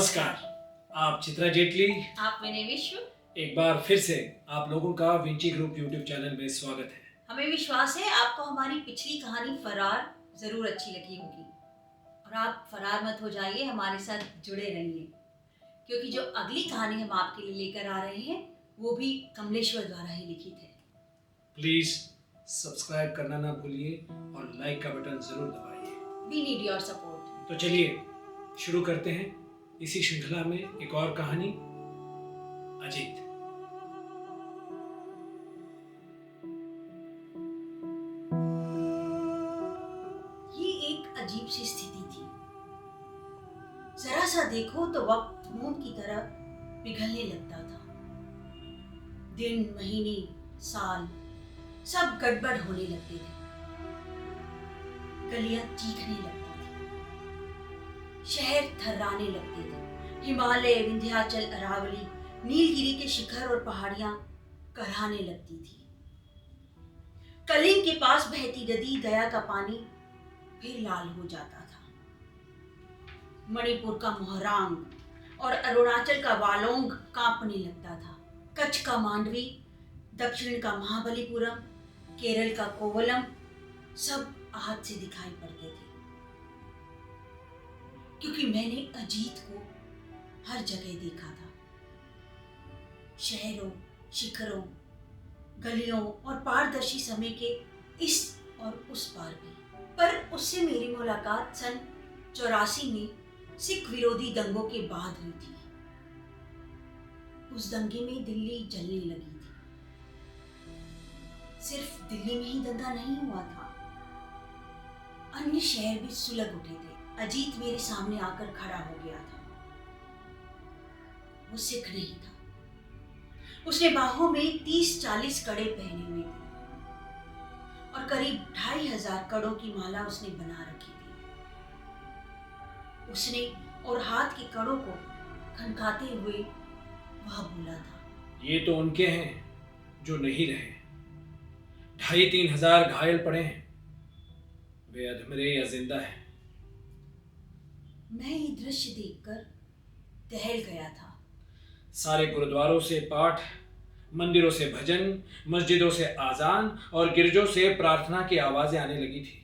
नमस्कार। आप चित्रा जेटली। आप विनय विश्व। एक बार फिर से आप लोगों का विंची ग्रुप यूट्यूब चैनल में स्वागत है। हमें विश्वास है आपको हमारी पिछली कहानी फरार जरूर अच्छी लगी होगी और आप फरार मत हो जाइए, हमारे साथ जुड़े रहिए क्योंकि जो अगली कहानी हम आपके लिए लेकर आ रहे हैं वो भी कमलेश्वर द्वारा ही लिखित है। प्लीज सब्सक्राइब करना ना भूलिए और लाइक का बटन जरूर दबाइए। We need your support. तो चलिए शुरू करते हैं इसी श्रृंखला में एक और कहानी, अजीत। ये एक अजीब सी स्थिति थी। जरा सा देखो तो वक्त धूम की तरह पिघलने लगता था। दिन, महीने, साल सब गड़बड़ होने लगते थे। गलियां चीखने लगती थी, शहर थर्राने लगते थे। हिमालय, विंध्याचल, अरावली, नीलगिरी के शिखर और पहाड़ियां कराहने लगती थी। कलिंग के पास बहती नदी दया का पानी फिर लाल हो जाता था। मणिपुर का मोहरांग और अरुणाचल का वालोंग कांपने लगता था। कच्छ का मांडवी, दक्षिण का महाबलीपुरम, केरल का कोवलम सब हाथ से दिखाई पड़ते थे क्योंकि मैंने अजीत को हर जगह देखा था। शहरों, शिखरों, गलियों और पारदर्शी समय के इस और उस पार भी। पर उससे मेरी मुलाकात सन 84 में सिख विरोधी दंगों के बाद हुई थी। उस दंगे में दिल्ली जलने लगी थी। सिर्फ दिल्ली में ही दंगा नहीं हुआ था, अन्य शहर भी सुलग उठे थे। अजीत मेरे सामने आकर खड़ा हो गया था। वो सिख नहीं था। उसने बाहों में 30-40 कड़े पहने हुए थे और करीब 2500 कड़ों की माला उसने बना रखी थी। उसने और हाथ के कड़ों को खनकाते हुए वह बोला था, ये तो उनके हैं जो नहीं रहे। 2500-3000 हजार घायल पड़े हैं। वे अधमरे या जिंदा हैं। मैं ये दृश्य देखकर दहल गया था। सारे गुरुद्वारों से पाठ, मंदिरों से भजन, मस्जिदों से आजान और गिरजों से प्रार्थना की आवाजें आने लगी थी।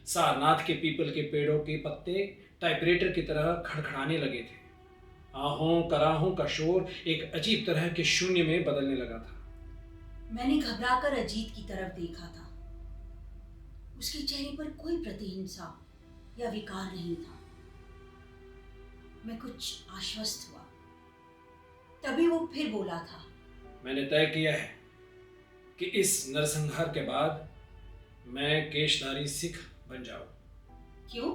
सारनाथ के पीपल के पेड़ों के पत्ते टाइपराइटर की तरह खड़खड़ाने लगे थे। आहों कराहों का शोर एक अजीब तरह के शून्य में बदलने लगा था। मैंने घबराकर अजीत की तरफ देखा था। उसके चेहरे पर कोई प्रतिहिंसा या विकार नहीं था। मैं कुछ आश्वस्त हुआ। तभी वो फिर बोला था, मैंने तय किया है कि इस नरसंहार के बाद मैं केशधारी सिख बन जाऊं। क्यों?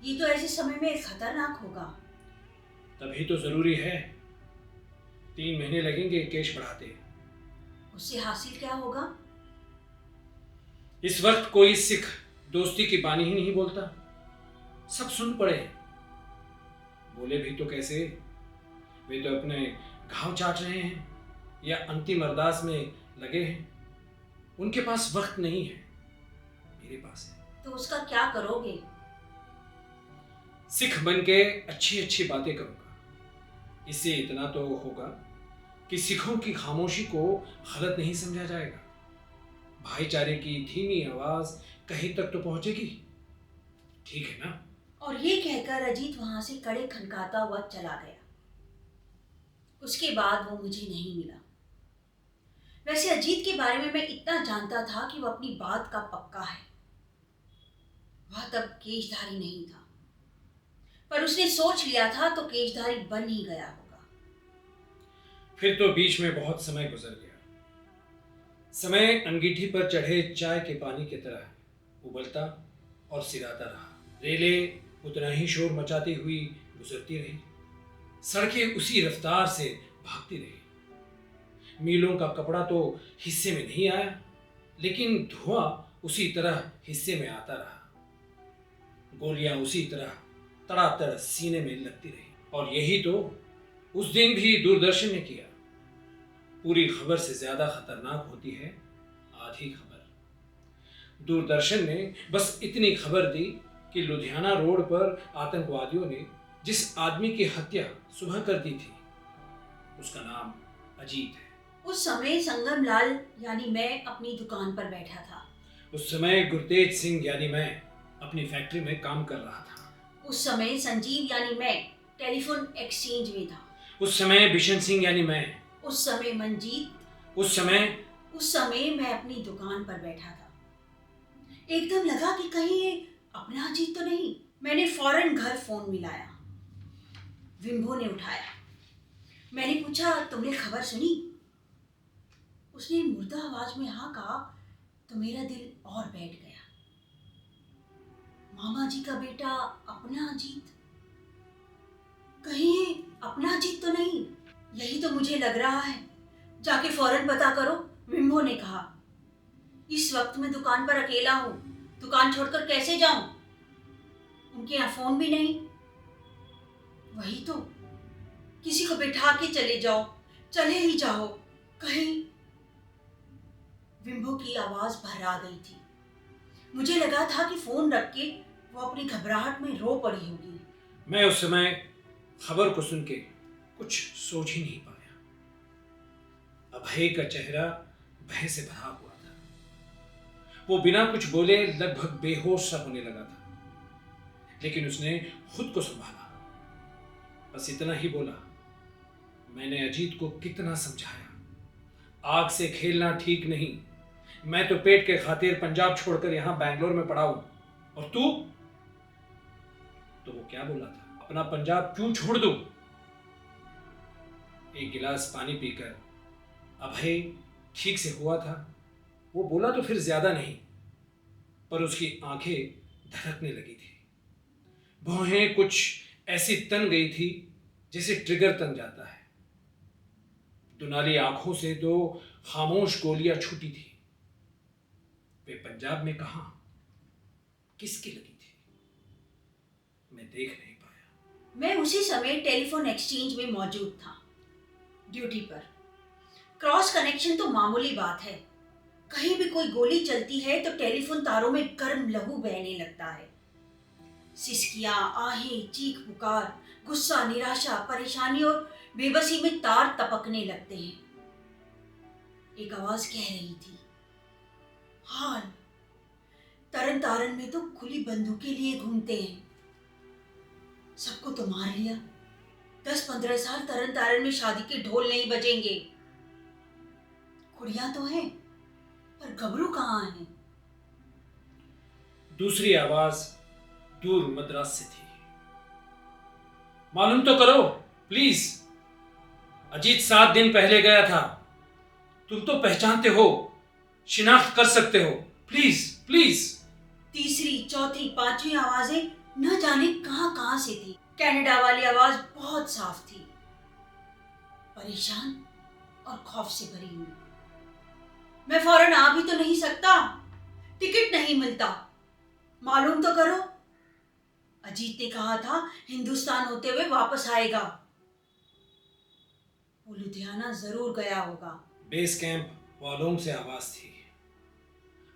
ये तो ऐसे समय में खतरनाक होगा। तभी तो जरूरी है। 3 महीने लगेंगे केश बढ़ाते। उससे हासिल क्या होगा? इस वक्त कोई सिख दोस्ती की बानी ही नहीं बोलता। सब सुन पड़े। बोले भी तो कैसे? वे तो अपने घाव चाट रहे हैं या अंतिम अरदास में लगे हैं। उनके पास वक्त नहीं है, मेरे पास है। तो उसका क्या करोगे? सिख बन के अच्छी अच्छी बातें करूंगा। इससे इतना तो होगा कि सिखों की खामोशी को गलत नहीं समझा जाएगा। भाईचारे की धीमी आवाज कहीं तक तो पहुंचेगी। ठीक है ना? और ये कहकर अजीत वहां से कड़े खनकाता हुआ चला गया। उसके बाद वो मुझे नहीं मिला। वैसे अजीत के बारे में मैं इतना जानता था कि वो अपनी बात का पक्का है। वह तब केशधारी नहीं था, पर उसने सोच लिया था तो केशधारी बन ही गया होगा। फिर तो बीच में बहुत समय गुजर गया। समय अंगीठी पर चढ़े चाय के पानी की तरह उबलता और सिराता रहा। रेलें उतना ही शोर मचाती हुई गुजरती रही। सड़कें उसी रफ्तार से भागती रही। मीलों का कपड़ा तो हिस्से में नहीं आया, लेकिन धुआं उसी तरह हिस्से में आता रहा। गोलियां उसी तरह तड़ातड़ सीने में लगती रही। और यही तो उस दिन भी दूरदर्शन ने किया। पूरी खबर से ज्यादा खतरनाक होती है आधी खबर। दूरदर्शन ने बस इतनी खबर दी कि लुधियाना रोड पर आतंकवादियों ने जिस आदमी की हत्या सुबह कर दी थी उसका नाम अजीत है। उस समय संगम लाल यानी मैं अपनी दुकान पर बैठा था। उस समय गुरतेज सिंह यानी मैं अपनी फैक्ट्री में काम कर रहा था। उस समय संजीव यानी मैं टेलीफोन एक्सचेंज में था। उस समय बिशन सिंह यानी मैं। उस समय मंजीत। उस समय मैं अपनी दुकान पर बैठा था। एकदम लगा कि कहीं ये अपना अजीत तो नहीं। मैंने फौरन घर फोन मिलाया। विंभो ने उठाया। मैंने पूछा, तुमने खबर सुनी? उसने मुर्दा आवाज में हाँ कहा तो मेरा दिल और बैठ गया। मामा जी का बेटा अपना अजीत, कहीं ये अपना अजीत तो नहीं? यही तो मुझे लग रहा है। जाके फौरन पता करो, विंभो ने कहा। इस वक्त मैं दुकान पर अकेला हूँ, दुकान छोड़कर कैसे जाऊं? उनके यहाँ फोन भी नहीं। वही तो, किसी को बिठा के चले जाओ, चले ही जाओ कहीं। विंभो की आवाज भर्रा गई थी। मुझे लगा था कि फोन रख के वो अपनी घबराहट में रो पड़ी होगी। मैं उस समय खबर को सुन के कुछ सोच ही नहीं पाया। अभय का चेहरा भय से भरा हुआ था। वो बिना कुछ बोले लगभग बेहोश सा होने लगा था, लेकिन उसने खुद को संभाला। बस इतना ही बोला, मैंने अजीत को कितना समझाया, आग से खेलना ठीक नहीं। मैं तो पेट के खातिर पंजाब छोड़कर यहां बैंगलोर में पड़ा हूं, और तू? तो वो क्या बोला था, अपना पंजाब क्यों छोड़ दूं? एक गिलास पानी पीकर अभय ठीक से हुआ था। वो बोला तो फिर ज्यादा नहीं, पर उसकी आंखें धड़कने लगी थी। भौहें कुछ ऐसी तन गई थी जैसे ट्रिगर तन जाता है। दुनाली आंखों से दो खामोश गोलियां छूटी थी। वे पंजाब में कहां, किसकी लगी थी, मैं देख नहीं पाया। मैं उसी समय टेलीफोन एक्सचेंज में मौजूद था, ड्यूटी पर। क्रॉस कनेक्शन तो मामूली बात है। कहीं भी कोई गोली चलती है तो टेलीफोन तारों में गर्म लहू बहने लगता है। सिसकियां, आहें, चीख पुकार, गुस्सा, निराशा, परेशानी और बेबसी में तार तपकने लगते हैं। एक आवाज कह रही थी, हाल, तरन तारन में तो खुली बंदूकें लिए घूमते हैं, सबको तो मार लिया। 10-15 साल तरन तारन में शादी के ढोल नहीं बजेंगे। कुड़ियां तो हैं, पर गबरू कहाँ हैं? दूसरी आवाज दूर मद्रास से थी, मालूम तो करो प्लीज, अजीत 7 दिन पहले गया था, तुम तो पहचानते हो, शिनाख्त कर सकते हो, प्लीज प्लीज। तीसरी, चौथी, पांचवी आवाजें न जाने कहां कहां से थी। कनाडा वाली आवाज बहुत साफ थी, परेशान और खौफ से भरी हुई। मैं फौरन आ भी तो नहीं सकता, टिकट नहीं मिलता, मालूम तो करो। अजीत ने कहा था हिंदुस्तान होते हुए वापस आएगा। वो लुधियाना जरूर गया होगा। बेस कैंप वालों से आवाज थी।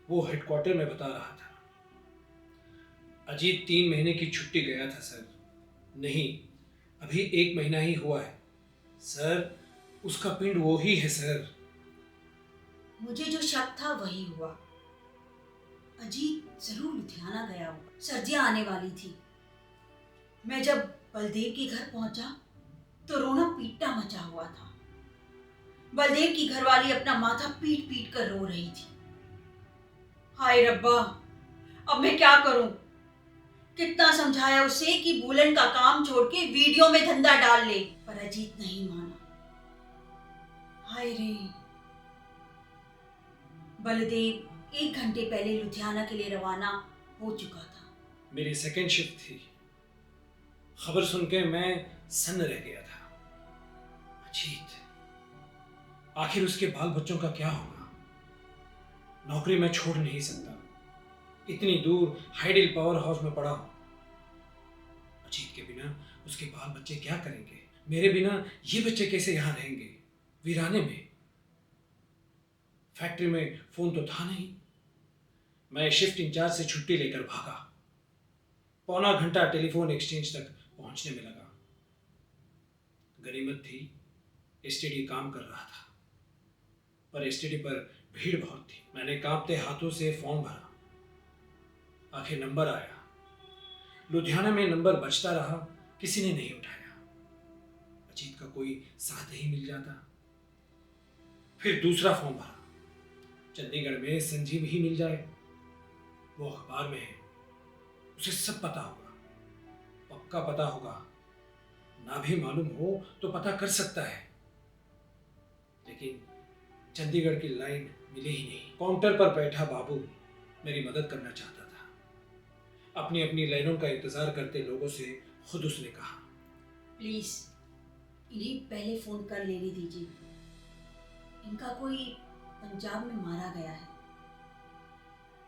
वो हेडक्वार्टर में बता रहा था, अजीत 3 महीने की छुट्टी गया था सर। नहीं, अभी 1 महीना ही हुआ है सर, उसका पिंड वो ही है सर। मुझे जो शक था वही हुआ। अजीत जरूर लुधियाना गया होगा। सर्दियां आने वाली थी। मैं जब बलदेव के घर पहुंचा तो रोना पीटना मचा हुआ था। बलदेव की घरवाली अपना माथा पीट पीट कर रो रही थी। हाय रब्बा, अब मैं क्या करूं? कितना समझाया उसे कि बुलन का काम छोड़ के वीडियो में धंधा डाल ले, पर अजीत नहीं माना। हाय रे। बलदेव 1 घंटे पहले लुधियाना के लिए रवाना हो चुका था। मेरी सेकंड शिफ्ट थी। खबर सुन के मैं सन्न रह गया था। अजीत, आखिर उसके बाल बच्चों का क्या होगा? नौकरी मैं छोड़ नहीं सकता, इतनी दूर हाइडिल पावर हाउस में पड़ा हूं। अजीत के बिना उसके बाल बच्चे क्या करेंगे? मेरे बिना ये बच्चे कैसे यहां रहेंगे, वीराने में? फैक्ट्री में फोन तो था नहीं। मैं शिफ्ट इंचार्ज से छुट्टी लेकर भागा। 1.25 घंटा टेलीफोन एक्सचेंज तक पहुंचने में लगा। गनीमत थी एसटीडी काम कर रहा था, पर एसटीडी पर भीड़ बहुत थी। मैंने कांपते हाथों से फॉर्म भरा। आखिर नंबर आया। लुधियाना में नंबर बजता रहा, किसी ने नहीं उठाया। अजीत का कोई साथ ही मिल जाता। फिर दूसरा फॉर्म भरा। चंडीगढ़ में संजीव ही मिल जाए, वो अखबार में है, उसे सब पता होगा, पक्का पता होगा। ना भी मालूम हो तो पता कर सकता है। लेकिन चंडीगढ़ की लाइन मिली ही नहीं। काउंटर पर बैठा बाबू मेरी मदद करना चाहता था। अपनी अपनी लाइनों का इंतजार करते लोगों से खुद उसने कहा, प्लीज इन्हें पहले फोन कर लेने दीजिए, इनका कोई पंजाब में मारा गया है।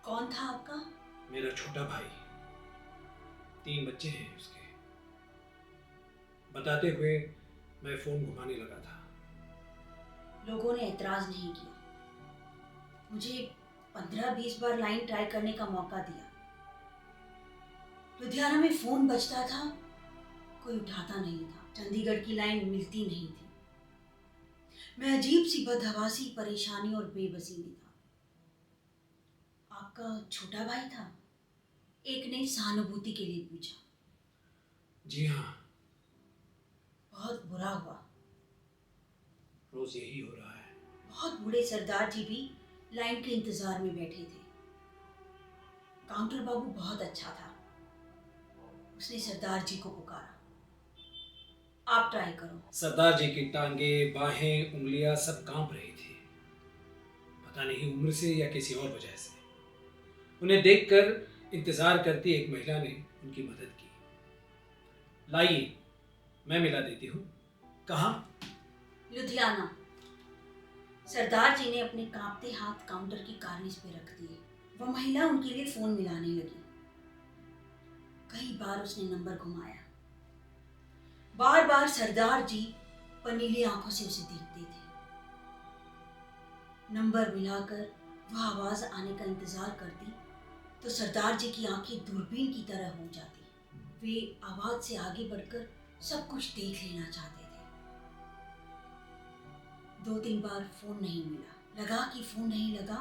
कौन था आपका? मेरा छोटा भाई, 3 बच्चे हैं उसके। बताते हुए मैं फोन घुमाने लगा था। लोगों ने एतराज नहीं किया। मुझे 15-20 बार लाइन ट्राई करने का मौका दिया। लुधियाना में फोन बजता था, कोई उठाता नहीं था। चंडीगढ़ की लाइन मिलती नहीं थी। मैं अजीब सी बदहवासी, परेशानी और बेबसी में था। आपका छोटा भाई था? एक ने सहानुभूति के लिए पूछा। जी हाँ। बहुत बुरा हुआ। रोज यही हो रहा है। बहुत बूढ़े सरदार जी भी लाइन के इंतजार में बैठे थे। काउंटर बाबू बहुत अच्छा था, उसने सरदार जी को पुकारा, आप ट्राई करो। सरदार जी की टांगे, बाहें, उंगलियां सब कांप रही थी। पता नहीं उम्र से या किसी और वजह से। उन्हें देखकर इंतजार करती एक महिला ने उनकी मदद की। लाइए, मैं मिला देती हूँ। कहाँ? लुधियाना। सरदार जी ने अपने कांपते हाथ काउंटर की कार्निश पे रख दिए। वह महिला उनके लिए फोन मिलाने लगी। कई बार उसने नंबर घुमाया। बार बार सरदार जी पनीली आंखों से उसे देखते थे। नंबर मिलाकर वह आवाज आने का इंतजार करती तो सरदार जी की आंखें दूरबीन की तरह हो जाती। वे आवाज से आगे बढ़कर सब कुछ देख लेना चाहते थे। 2-3 बार फोन नहीं मिला। लगा कि फोन नहीं लगा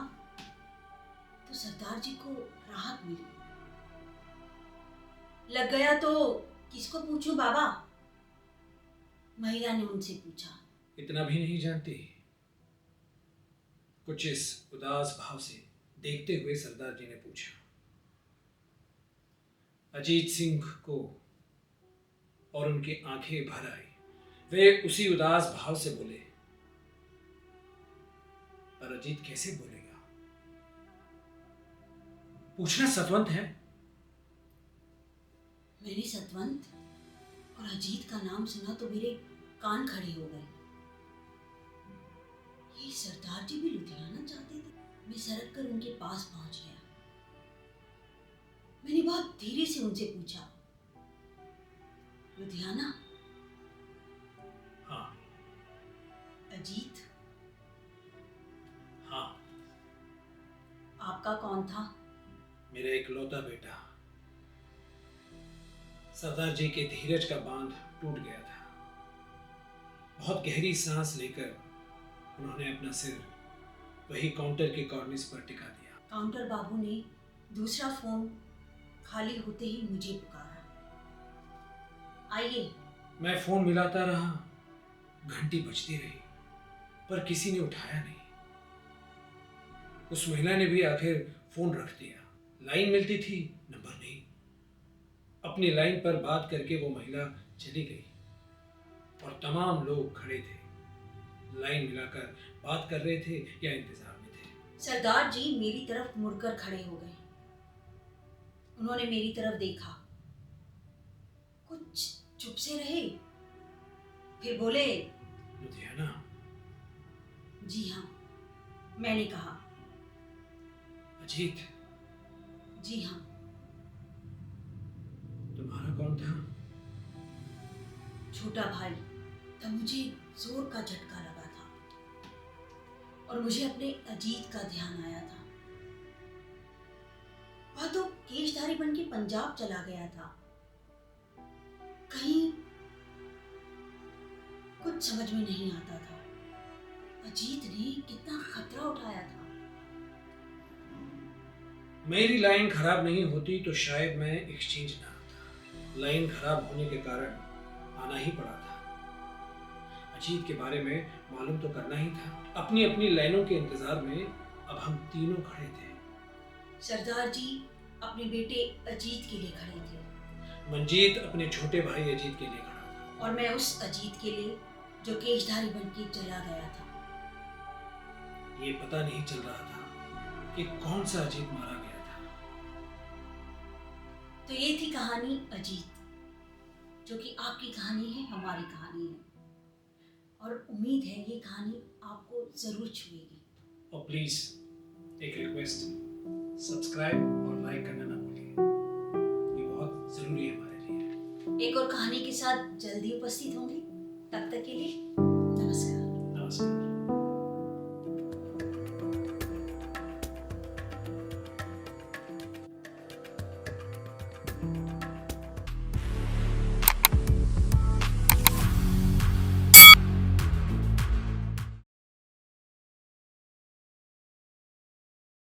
तो सरदार जी को राहत मिली। लग गया तो किसको पूछूं बाबा? महिला ने उनसे पूछा। इतना भी नहीं जानती? कुछ इस उदास भाव से देखते हुए सरदार जी ने पूछा। अजीत सिंह को, और उनकी आंखें भर आई। वे उसी उदास भाव से बोले, पर अजीत कैसे बोलेगा? पूछना सतवंत है। मैंने सतवंत और अजीत का नाम सुना तो मेरे कान खड़े हो गए। ये सरदार जी भी लुधियाना चाहते थे। मैं सरक कर उनके पास पहुंच गया। मैंने बहुत धीरे से उनसे पूछा, लुधियाना? हाँ। अजीत? हाँ। आपका कौन था? मेरा इकलौता बेटा। सरदार जी के धीरज का बांध टूट गया था। बहुत गहरी सांस लेकर उन्होंने अपना सिर वही काउंटर के कॉर्निस पर टिका दिया। काउंटर बाबू ने दूसरा फोन खाली होते ही मुझे पुकारा, आइए। मैं फोन मिलाता रहा, घंटी बजती रही, पर किसी ने उठाया नहीं। उस महिला ने भी आखिर फोन रख दिया। लाइन मिलती थी, नंबर नहीं। अपनी लाइन पर बात करके वो महिला चली गई और तमाम लोग खड़े थे, लाइन मिलाकर बात कर रहे थे या इंतजार में थे। सरदार जी मेरी तरफ मुड़कर खड़े हो गए। उन्होंने मेरी तरफ देखा, कुछ चुप से रहे, फिर बोले, लुधियाना? जी हाँ, मैंने कहा। अजीत? जी हाँ। तुम्हारा कौन था? छोटा भाई। तब मुझे जोर का झटका लगा था और मुझे अपने अजीत का ध्यान आया था। वह तो केशधारी बन के पंजाब चला गया था। कहीं कुछ समझ में नहीं आता था। अजीत ने कितना खतरा उठाया था। मेरी लाइन खराब नहीं होती तो शायद मैं एक्सचेंज ना आता। लाइन खराब होने के कारण आना ही पड़ा था। अजीत के बारे में मालूम तो करना ही था। अपनी अपनी लाइनों के इंतजार में अब हम तीनों खड़े थे। सरदार जी अपने बेटे अजीत के लिए खड़े थे मंजीत अपने छोटे भाई अजीत के लिए खड़ा था। और मैं उस अजीत के लिए जो केशधारी बन के चला गया था। ये पता नहीं चल रहा था कि कौन सा अजीत मारा गया था। तो ये थी कहानी अजीत, जो कि आपकी कहानी है, हमारी कहानी है, और उम्मीद है ये कहानी आपको जरूर छुएगी। और प्लीज एक रिक्वेस्ट, सब्सक्राइब और लाइक करना ना भूलिए, ये बहुत जरूरी है हमारे लिए। एक और कहानी के साथ जल्दी उपस्थित होंगे। तब तक के लिए